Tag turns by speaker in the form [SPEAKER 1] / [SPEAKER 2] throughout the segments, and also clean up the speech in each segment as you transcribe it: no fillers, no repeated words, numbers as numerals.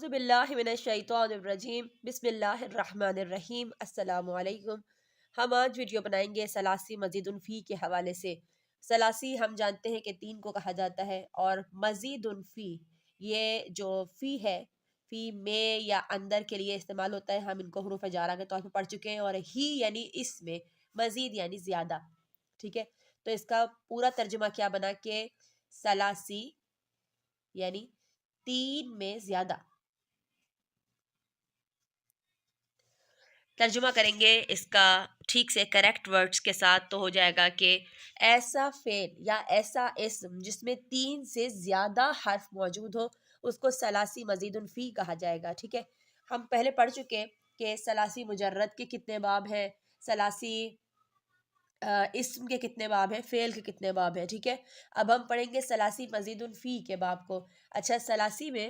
[SPEAKER 1] اعوذ باللہ من الشیطان الرجیم بسم اللہ الرحمن الرحیم السلام علیکم۔ ہم آج ویڈیو بنائیں گے ثلاثی مزید فی کے حوالے سے۔ ثلاثی ہم جانتے ہیں کہ 3 کو کہا جاتا ہے، اور مزید فی یہ جو فی ہے، فی میں یا اندر کے لیے استعمال ہوتا ہے۔ ہم ان کو حروف جارہ کے طور پر پڑھ چکے ہیں، اور ہی یعنی اس میں، مزید یعنی زیادہ، ٹھیک ہے۔ تو اس کا پورا ترجمہ کیا بنا کہ ثلاثی یعنی 3 میں زیادہ۔ ترجمہ کریں گے اس کا ٹھیک سے کریکٹ ورڈز کے ساتھ تو ہو جائے گا کہ ایسا فعل یا ایسا اسم جس میں 3 سے زیادہ حرف موجود ہو اس کو ثلاثی مزید فی کہا جائے گا، ٹھیک ہے۔ ہم پہلے پڑھ چکے کہ ثلاثی مجرد کے کتنے باب ہیں، ثلاثی اسم کے کتنے باب ہیں، فعل کے کتنے باب ہیں، ٹھیک ہے۔ اب ہم پڑھیں گے ثلاثی مزید فی کے باب کو۔ اچھا، ثلاثی میں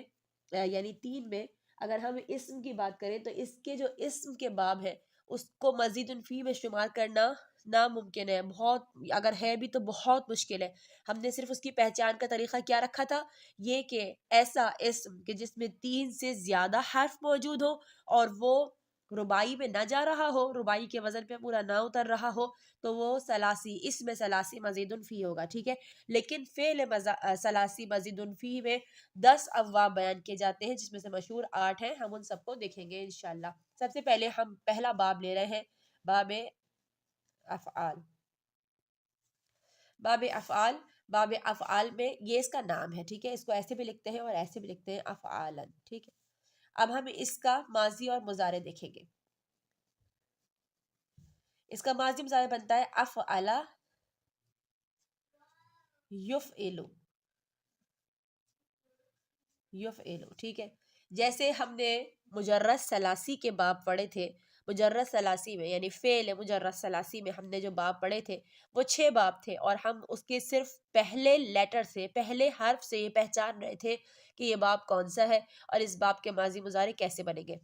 [SPEAKER 1] یعنی 3 میں اگر ہم اسم کی بات کریں تو اس کے جو اسم کے باب ہے اس کو مزید فی میں شمار کرنا ناممکن ہے، بہت، اگر ہے بھی تو بہت مشکل ہے۔ ہم نے صرف اس کی پہچان کا طریقہ کیا رکھا تھا، یہ کہ ایسا اسم کہ جس میں 3 سے زیادہ حرف موجود ہو اور وہ ربائی میں نہ جا رہا ہو، ربائی کے وزن پہ پورا نہ اتر رہا ہو، تو وہ ثلاثی، اس میں ثلاثی مزید فی ہوگا، ٹھیک ہے۔ لیکن فعل ثلاثی مزید فی میں 10 ابواب بیان کیے جاتے ہیں، جس میں سے مشہور 8 ہیں۔ ہم ان سب کو دیکھیں گے انشاءاللہ۔ سب سے پہلے ہم پہلا باب لے رہے ہیں، باب افعال۔ باب افعال، باب افعال میں یہ اس کا نام ہے، ٹھیک ہے۔ اس کو ایسے بھی لکھتے ہیں اور ایسے بھی لکھتے ہیں، افعالن، ٹھیک ہے۔ اب ہم اس کا ماضی اور مضارع دیکھیں گے۔ اس کا ماضی مضارع بنتا ہے افعل یفعل، یفعل، ٹھیک ہے۔ جیسے ہم نے مجرد ثلاثی کے باب پڑھے تھے، مجرد ثلاثی میں یعنی فعل مجرد ثلاثی میں ہم نے جو باب پڑھے تھے وہ 6 باب تھے، اور ہم اس کے صرف پہلے لیٹر سے، پہلے حرف سے یہ پہچان رہے تھے کہ یہ باب کون سا ہے اور اس باب کے ماضی مضارع کیسے بنیں گے۔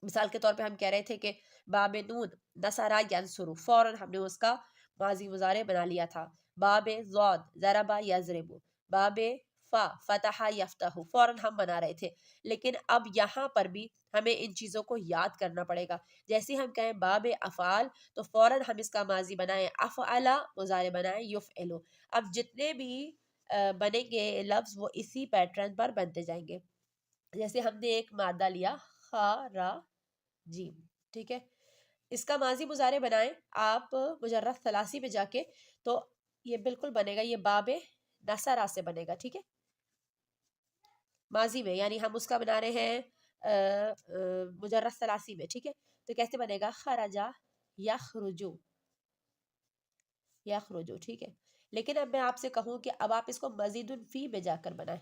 [SPEAKER 1] مثال کے طور پہ ہم کہہ رہے تھے کہ باب نون نصرا ینصرو، فوراً ہم نے اس کا ماضی مضارع بنا لیا تھا۔ باب ضاد ضربا یضرب، باب فا فتح یفتح، فوراً ہم بنا رہے تھے۔ لیکن اب یہاں پر بھی ہمیں ان چیزوں کو یاد کرنا پڑے گا۔ جیسے ہم کہیں باب افعال تو فوراً ہم اس کا ماضی بنائیں افعلا، مضارع بنائیں یفعلو۔ اب جتنے بھی بنیں گے لفظ وہ اسی پیٹرن پر بنتے جائیں گے۔ جیسے ہم نے ایک مادہ لیا خراجیم، ٹھیک ہے۔ اس کا ماضی مضارع بنائیں آپ مجرد ثلاثی پہ جا کے تو یہ بالکل بنے گا، یہ باب نصرہ سے بنے گا، ٹھیک ہے۔ ماضی میں یعنی ہم اس کا بنا رہے ہیں مجرد ثلاثی میں، ٹھیک ہے۔ تو کیسے بنے گا، خرجا یخرجو، یخرجو، ٹھیک ہے۔ لیکن اب میں آپ سے کہوں کہ اب آپ اس کو مزید فی میں جا کر بنائیں،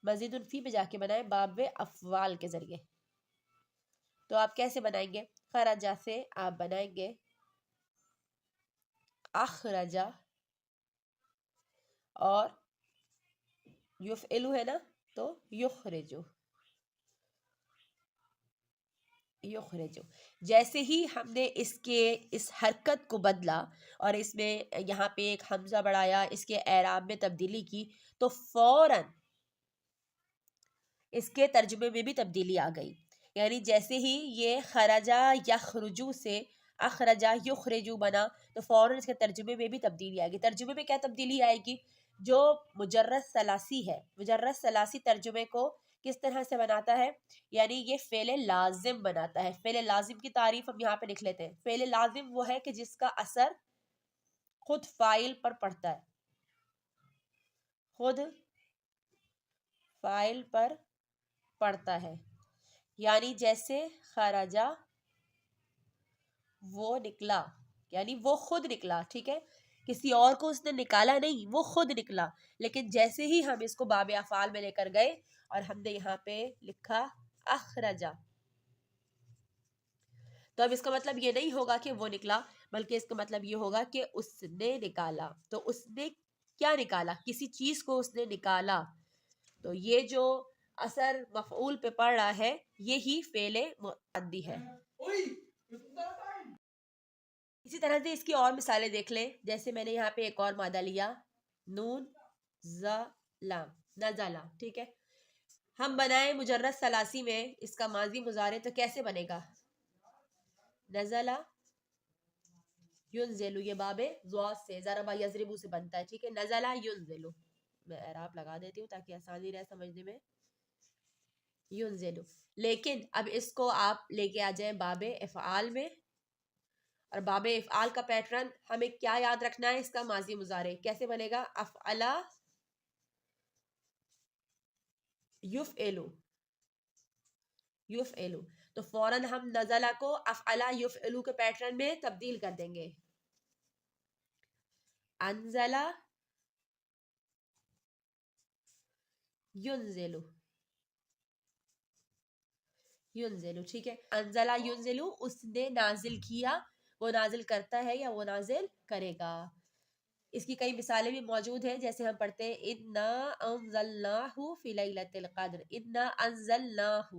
[SPEAKER 1] مزید فی میں جا کے بنائیں باب افعال کے ذریعے۔ تو آپ کیسے بنائیں گے، خرجا سے آپ بنائیں گے اخرجا، اور یفعلو ہے نا تو یخرجو، یخرجو۔ جیسے ہی ہم نے اس حرکت کو بدلا اور اس میں یہاں پہ ایک حمزہ بڑھایا، اس کے اعراب میں تبدیلی کی، تو فوراً اس کے ترجمے میں بھی تبدیلی آ گئی۔ یعنی جیسے ہی یہ خرجا یخرجو سے اخرجا یخرجو بنا تو فوراً اس کے ترجمے میں بھی تبدیلی آئے گی۔ ترجمے میں کیا تبدیلی آئے گی، جو مجرد ثلاثی ہے، مجرد ثلاثی ترجمے کو کس طرح سے بناتا ہے، یعنی یہ فعل لازم بناتا ہے۔ فعل لازم کی تعریف ہم یہاں پہ لکھ لیتے ہیں۔ فعل لازم وہ ہے کہ جس کا اثر خود فاعل پر پڑتا ہے، خود فاعل پر پڑتا ہے۔ یعنی جیسے خرجا وہ نکلا، یعنی وہ خود نکلا، ٹھیک ہے۔ کسی اور کو اس نے نکالا نہیں، وہ خود نکلا۔ لیکن جیسے ہی ہم اس کو باب افعال میں لے کر گئے اور ہم نے یہاں پہ لکھا اخرجا، تو اب اس کا مطلب یہ نہیں ہوگا کہ وہ نکلا، بلکہ اس کا مطلب یہ ہوگا کہ اس نے نکالا۔ تو اس نے کیا نکالا، کسی چیز کو اس نے نکالا۔ تو یہ جو اثر مفعول پہ پڑ رہا ہے یہی فعل متعدی ہے۔ اسی طرح سے اس کی اور مثالیں دیکھ لیں۔ جیسے میں نے یہاں پہ ایک اور مادہ لیا، نون ز لام، نزلہ، ٹھیک ہے۔ ہم بنائیں مجرد ثلاثی میں اس کا ماضی مضارع تو کیسے بنے گا؟ نزلہ ینزلو، یہ باب ضاد سے، ضربہ یضربو سے بنتا ہے، ٹھیک ہے، نزلہ ینزلو، میں اعراب لگا دیتی ہوں تاکہ آسانی رہے سمجھنے میں، ینزلو۔ لیکن اب اس کو آپ لے کے آ جائیں باب افعال میں، اور باب افعال کا پیٹرن ہمیں کیا یاد رکھنا ہے؟ اس کا ماضی مضارع کیسے بنے گا؟ افعلا یفعلو، یفعلو، تو فوراً ہم نزلہ کو افعلا یفعلو کے پیٹرن میں تبدیل کر دیں گے، انزلہ ینزلو، ینزلو، ٹھیک ہے، انزلہ ینزلو، اس نے نازل کیا، وہ نازل کرتا ہے یا وہ نازل کرے گا۔ اس کی کئی مثالیں بھی موجود ہیں، جیسے ہم پڑھتے ہیں اِنَّا أَنزَلْنَاهُ فِي لَيْلَةِ الْقَدْرِ، اِنَّا أَنزَلْنَاهُ،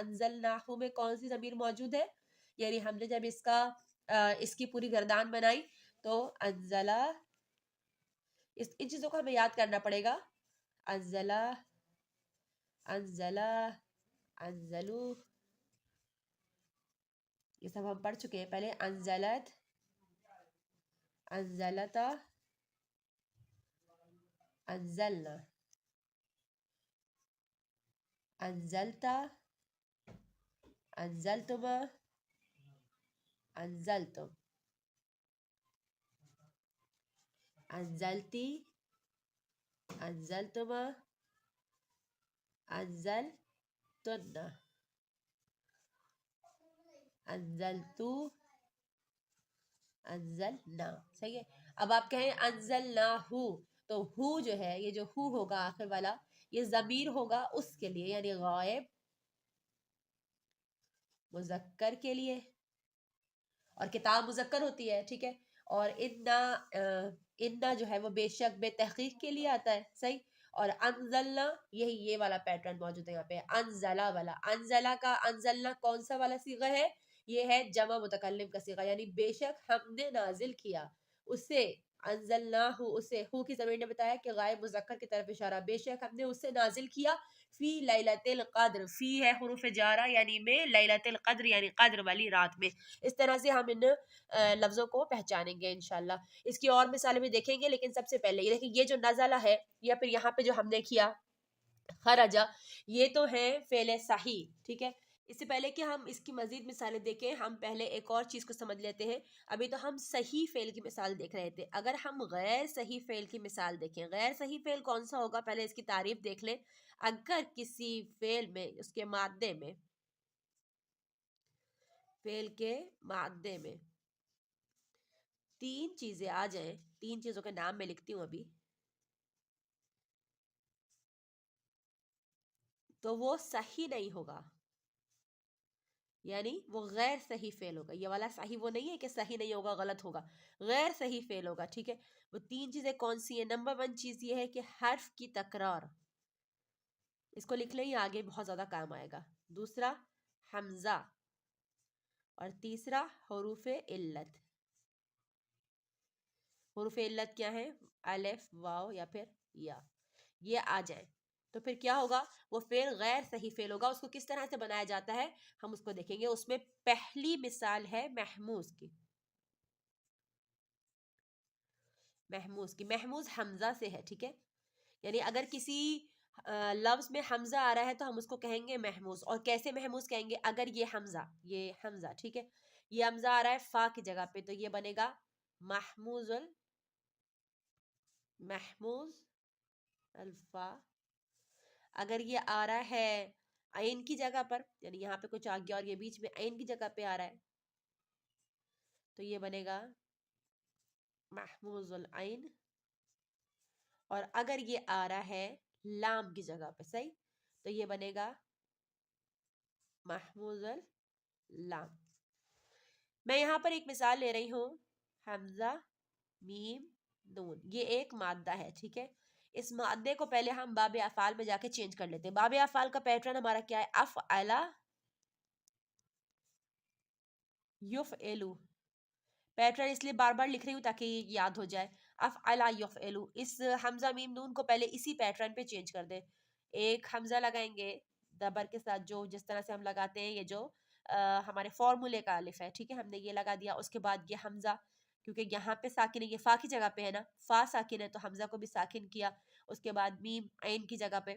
[SPEAKER 1] انزلناہ میں کون سی ضمیر موجود ہے؟ یعنی ہم نے جب اس کی پوری گردان بنائی تو انزلہ، ان چیزوں کو ہمیں یاد کرنا پڑے گا، انزلہ، انزلہ، انزلو، یہ سب ہم پڑھ چکے ہیں پہلے، انزلت، انزلتا، انزلنا، انزلتا، انزلتما، انزلتم، انزلتی، انزلتما، انزلتن، انزلتو، انزلنا، صحیح ہے۔ اب آپ کہیں انزلناہو، تو ہو جو ہے، یہ جو ہو ہوگا آخر والا، یہ ضمیر ہوگا اس کے لیے، یعنی غائب مذکر کے لیے، اور کتاب مذکر ہوتی ہے، ٹھیک ہے، اور انا جو ہے وہ بے شک بے تحقیق کے لیے آتا ہے، صحیح، اور انزلنا، یہی یہ والا پیٹرن موجود ہے یہاں پہ، انزلہ والا، انزلہ کا انزلنا کون سا والا صیغہ ہے؟ یہ ہے جمع متکلم کا صیغہ، یعنی بے شک ہم نے نازل کیا اسے، انزلناہ، اسے، ہو کی ضمیر نے بتایا کہ غائب مذکر کی طرف اشارہ، بے شک ہم نے اسے نازل کیا فی لیلۃ القدر، فی ہے حروف جارہ یعنی میں، لیلۃ القدر یعنی قدر والی رات میں۔ اس طرح سے ہم ان لفظوں کو پہچانیں گے انشاءاللہ۔ اس کی اور مثالیں بھی دیکھیں گے، لیکن سب سے پہلے یہ دیکھیں، یہ جو نزلہ ہے، یا پھر یہاں پہ جو ہم نے کیا خرجہ، یہ تو ہے فعل صحیح، ٹھیک ہے۔ اس سے پہلے کہ ہم اس کی مزید مثالیں دیکھیں، ہم پہلے ایک اور چیز کو سمجھ لیتے ہیں۔ ابھی تو ہم صحیح فعل کی مثال دیکھ رہے تھے، اگر ہم غیر صحیح فعل کی مثال دیکھیں، غیر صحیح فعل کون سا ہوگا؟ پہلے اس کی تعریف دیکھ لیں۔ اگر کسی فعل میں، اس کے مادے میں، فعل کے مادے میں تین چیزیں آ جائیں، تین چیزوں کے نام میں لکھتی ہوں ابھی، تو وہ صحیح نہیں ہوگا، یعنی وہ غیر صحیح فعل ہوگا۔ یہ والا صحیح وہ نہیں ہے کہ صحیح نہیں ہوگا، غلط ہوگا، غیر صحیح فعل ہوگا، ٹھیک ہے۔ وہ تین چیزیں کون سی ہیں؟ نمبر 1 چیز یہ ہے کہ حرف کی تکرار، اس کو لکھ لیں، یہ آگے بہت زیادہ کام آئے گا۔ دوسرا حمزہ، اور تیسرا حروف علت۔ حروف علت کیا ہیں؟ الف، واو یا پھر یا، یہ آ جائیں تو پھر کیا ہوگا؟ وہ فعل غیر صحیح فعل ہوگا۔ اس کو کس طرح سے بنایا جاتا ہے ہم اس کو دیکھیں گے۔ اس میں پہلی مثال ہے محموز کی، محموز کی، محموز حمزہ سے ہے، ٹھیک ہے، یعنی اگر کسی لفظ میں حمزہ آ رہا ہے تو ہم اس کو کہیں گے محموز۔ اور کیسے محموز کہیں گے؟ اگر یہ حمزہ، ٹھیک ہے، یہ حمزہ آ رہا ہے فا کی جگہ پہ، تو یہ بنے گا محموز محموز الفا۔ اگر یہ آ رہا ہے عین کی جگہ پر، یعنی یہاں پہ کچھ آ گیا اور یہ بیچ میں عین کی جگہ پہ آ رہا ہے، تو یہ بنے گا محموز العین۔ اور اگر یہ آ رہا ہے لام کی جگہ پہ، صحیح، تو یہ بنے گا محموز اللام۔ میں یہاں پر ایک مثال لے رہی ہوں، حمزہ میم نون، یہ ایک مادہ ہے، ٹھیک ہے۔ اس مادے کو پہلے ہم باب افعال میں جا کے چینج کر لیتے ہیں۔ باب افعال کا پیٹرن ہمارا کیا ہے؟ افعلا یفعلو، پیٹرن اس لیے بار بار لکھ رہی ہوں تاکہ یہ یاد ہو جائے۔ افعلا یفعلو، اس حمزہ میم نون کو پہلے اسی پیٹرن پہ چینج کر دیں۔ ایک حمزہ لگائیں گے زبر کے ساتھ، جو جس طرح سے ہم لگاتے ہیں، یہ جو ہمارے فارمولے کا الف ہے، ٹھیک ہے، ہم نے یہ لگا دیا. اس کے بعد یہ حمزہ، کیونکہ یہاں پہ ساکن ہے، یہ فا کی جگہ پہ ہے نا، فا ساکن ہے، تو حمزہ کو بھی ساکن کیا. اس کے بعد میم عین کی جگہ پہ،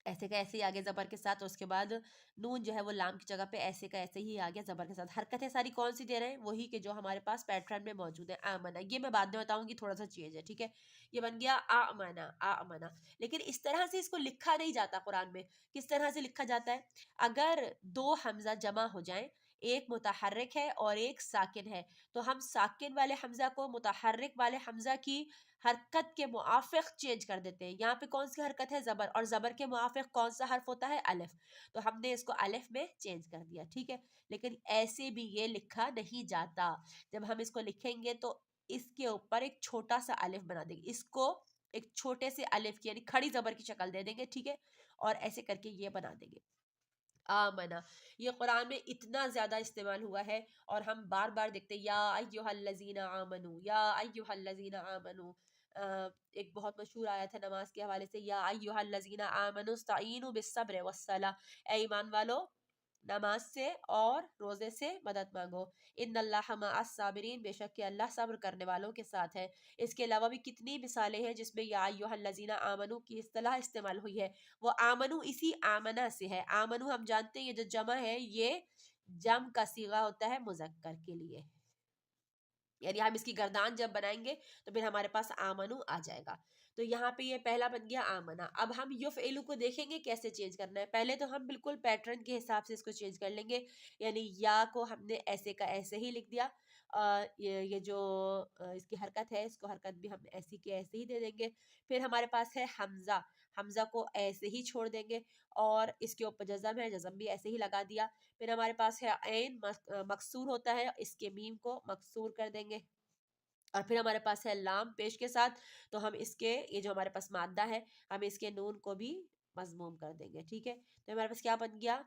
[SPEAKER 1] ایسے کا ایسے ہی آگے زبر کے ساتھ. اس کے بعد نون جو ہے وہ لام کی جگہ پہ ایسے کا ایسے ہی آگے زبر کے ساتھ. حرکتیں ساری کون سی دے رہے ہیں؟ وہی کہ جو ہمارے پاس پیٹرن میں موجود ہے. آمنا، یہ میں بعد میں بتاؤں گی، تھوڑا سا چینج ہے، ٹھیک ہے. یہ بن گیا آمنا، آمنا. لیکن اس طرح سے اس کو لکھا نہیں جاتا قرآن میں. کس طرح سے لکھا جاتا ہے؟ اگر دو حمزہ جمع ہو جائیں، ایک متحرک ہے اور ایک ساکن ہے، تو ہم ساکن والے حمزہ کو متحرک والے حمزہ کی حرکت کے موافق چینج کر دیتے ہیں. یہاں پہ کون سی حرکت ہے؟ زبر، اور زبر کے موافق کون سا حرف ہوتا ہے؟ الف. تو ہم نے اس کو الف میں چینج کر دیا، ٹھیک ہے. لیکن ایسے بھی یہ لکھا نہیں جاتا. جب ہم اس کو لکھیں گے تو اس کے اوپر ایک چھوٹا سا الف بنا دیں گے، اس کو ایک چھوٹے سے الف کی یعنی کھڑی زبر کی شکل دے دیں گے، ٹھیک ہے. اور ایسے کر کے یہ بنا دیں گے آمنا. یہ قرآن میں اتنا زیادہ استعمال ہوا ہے، اور ہم بار بار دیکھتے ہیں یا ایھا الذین آمنو، یا ایھا الذین آمنو. ایک بہت مشہور آیت ہے نماز کے حوالے سے، یا ایھا الذین آمنو استعینوا بالصبر والصلاۃ، اے ایمان والو نماز سے اور روزے سے مدد مانگو. ان اللہ مع الصابرین، بے شک کہ اللہ صبر کرنے والوں کے ساتھ ہے. اس کے علاوہ بھی کتنی مثالیں ہیں جس میں یا ایھا الذین آمنو کی اصطلاح استعمال ہوئی ہے. وہ آمنو اسی آمنہ سے ہے. آمنو ہم جانتے ہیں یہ جو جمع ہے، یہ جم کا صیغہ ہوتا ہے مذکر کے لیے، یعنی ہم اس کی گردان جب بنائیں گے تو پھر ہمارے پاس آمنو آ جائے گا. تو یہاں پہ یہ پہلا بن گیا آمنا. اب ہم یفعلو کو دیکھیں گے کیسے چینج کرنا ہے. پہلے تو ہم بالکل پیٹرن کے حساب سے اس کو چینج کر لیں گے، یعنی یا کو ہم نے ایسے کا ایسے ہی لکھ دیا. یہ جو اس کی حرکت ہے، اس کو حرکت بھی ہم ایسی کی ایسے ہی دے دیں گے. پھر ہمارے پاس ہے حمزہ، حمزہ کو ایسے ہی چھوڑ دیں گے، اور اس کے اوپر جزم ہے، جزم بھی ایسے ہی لگا دیا. پھر ہمارے پاس ہے عین، مکسور ہوتا ہے، اس کے میم کو مکسور کر دیں گے. اور پھر ہمارے پاس ہے لام پیش کے ساتھ، تو ہم اس کے یہ جو ہمارے پاس مادہ ہے، ہم اس کے نون کو بھی مضموم کر دیں گے، ٹھیک ہے. تو ہمارے پاس کیا بن گیا؟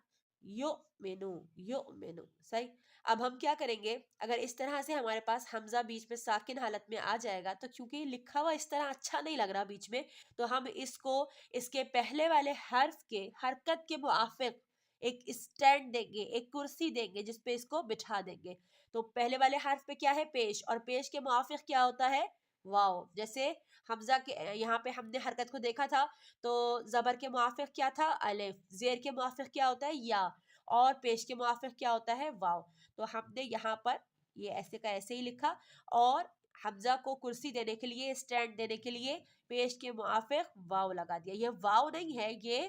[SPEAKER 1] یؤمنو، یؤمنو. صحیح. اب ہم کیا کریں گے؟ اگر اس طرح سے ہمارے پاس حمزہ بیچ میں ساکن حالت میں آ جائے گا، تو کیونکہ لکھا ہوا اس طرح اچھا نہیں لگ رہا بیچ میں، تو ہم اس کو اس کے پہلے والے حرف کے حرکت کے موافق ایک اسٹینڈ دیں گے، ایک کرسی دیں گے جس پہ اس کو بٹھا دیں گے. تو پہلے والے حرف پہ کیا ہے؟ پیش، اور پیش کے موافق کیا ہوتا ہے؟ واو. جیسے حمزہ کے یہاں پہ ہم نے حرکت کو دیکھا تھا، تو زبر کے موافق کیا تھا؟ الف. زیر کے موافق کیا ہوتا ہے؟ یا. اور پیش کے موافق کیا ہوتا ہے؟ واو. تو ہم نے یہاں پر یہ ایسے کا ایسے ہی لکھا، اور حمزہ کو کرسی دینے کے لیے، اسٹینڈ دینے کے لیے پیش کے موافق واو لگا دیا. یہ واو نہیں ہے، یہ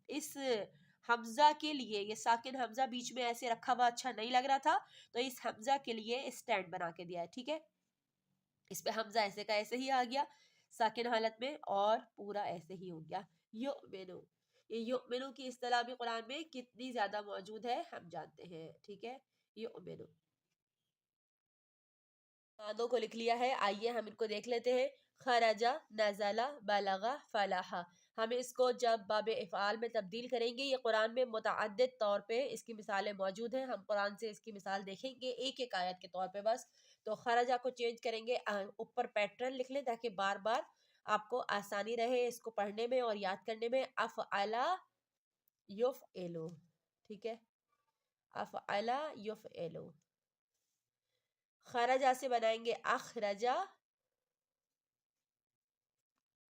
[SPEAKER 1] اس حمزہ کے لیے، یہ ساکن حمزہ بیچ میں ایسے رکھا ہوا اچھا نہیں لگ رہا تھا، تو اس حمزہ کے لیے اسٹینڈ بنا کے دیا ہے، ٹھیک ہے. اس پہ حمزہ ایسے کا ایسے ہی آ گیا ساکن حالت میں، اور پورا ایسے ہی ہو گیا یؤمنو. یہ یؤمنو کی اصطلاح بھی قرآن میں کتنی زیادہ موجود ہے ہم جانتے ہیں، ٹھیک ہے. یؤمنو مادوں کو لکھ لیا ہے. آئیے ہم ان کو دیکھ لیتے ہیں. خرجہ، نزلہ، بلغہ، فلاحہ. ہم اس کو جب باب افعال میں تبدیل کریں گے، یہ قرآن میں متعدد طور پہ اس کی مثالیں موجود ہیں. ہم قرآن سے اس کی مثال دیکھیں گے ایک ایک آیت کے طور پہ بس. تو خرجہ کو چینج کریں گے، اوپر پیٹرن لکھ لیں تاکہ بار بار آپ کو آسانی رہے اس کو پڑھنے میں اور یاد کرنے میں. افعلا یفعلو، ٹھیک ہے. افعلا یفعلو. خرجہ سے بنائیں گے اخرجہ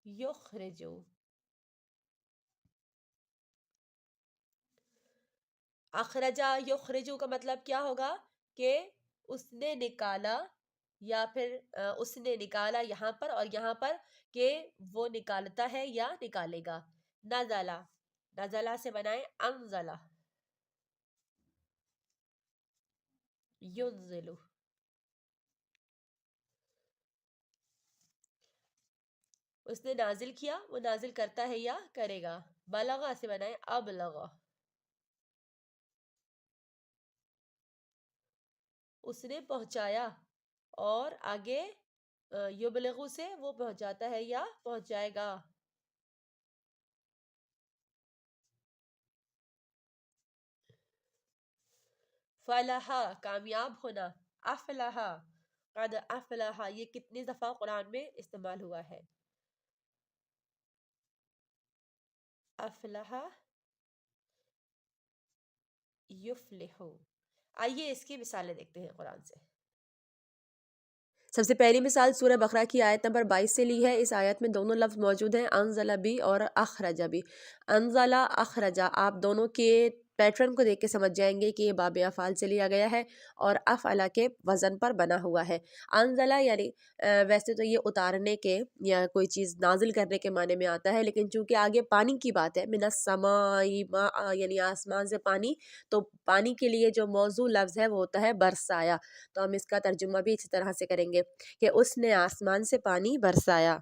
[SPEAKER 1] یخرجو. اخرجہ یخرجو کا مطلب کیا ہوگا؟ کہ اس نے نکالا، یا پھر اس نے نکالا یہاں پر، اور یہاں پر کہ وہ نکالتا ہے یا نکالے گا. نزلہ، نزلہ سے بنائیں انزلہ ینزلو. اس نے نازل کیا، وہ نازل کرتا ہے یا کرے گا. بلغہ سے بنائیں ابلغہ. اس نے پہنچایا، اور آگے یبلغو سے وہ پہنچاتا ہے یا پہنچائے گا. فلاحا کامیاب ہونا. افلاحا، قد افلاحا، یہ کتنی دفعہ قرآن میں استعمال ہوا ہے. افلح یفلح. آئیے اس کی مثالیں دیکھتے ہیں قرآن سے. سب سے پہلی مثال سورہ بقرہ کی آیت نمبر 22 سے لی ہے. اس آیت میں دونوں لفظ موجود ہیں، انزل بھی اور اخرج بھی. انزلہ اخرجا، آپ دونوں کے پیٹرن کو دیکھ کے سمجھ جائیں گے کہ یہ باب افعال سے لیا گیا ہے اور افعلہ کے وزن پر بنا ہوا ہے. انزلہ یعنی ویسے تو یہ اتارنے کے یا کوئی چیز نازل کرنے کے معنی میں آتا ہے، لیکن چونکہ آگے پانی کی بات ہے، من السماء ماء یعنی آسمان سے پانی، تو پانی کے لیے جو موضوع لفظ ہے وہ ہوتا ہے برسایا. تو ہم اس کا ترجمہ بھی اسی طرح سے کریں گے کہ اس نے آسمان سے پانی برسایا.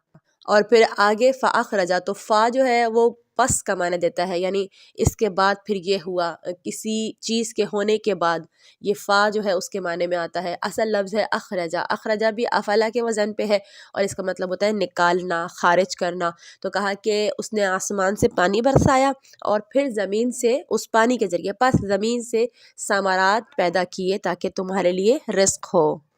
[SPEAKER 1] اور پھر آگے فاخرجا، تو فا جو ہے وہ پس کا معنی دیتا ہے، یعنی اس کے بعد پھر یہ ہوا، کسی چیز کے ہونے کے بعد یہ فا جو ہے اس کے معنی میں آتا ہے. اصل لفظ ہے اخرجا. اخرجا بھی افعلہ کے وزن پہ ہے اور اس کا مطلب ہوتا ہے نکالنا، خارج کرنا. تو کہا کہ اس نے آسمان سے پانی برسایا اور پھر زمین سے اس پانی کے ذریعے، پس زمین سے ثمرات پیدا کیے تاکہ تمہارے لیے رزق ہو.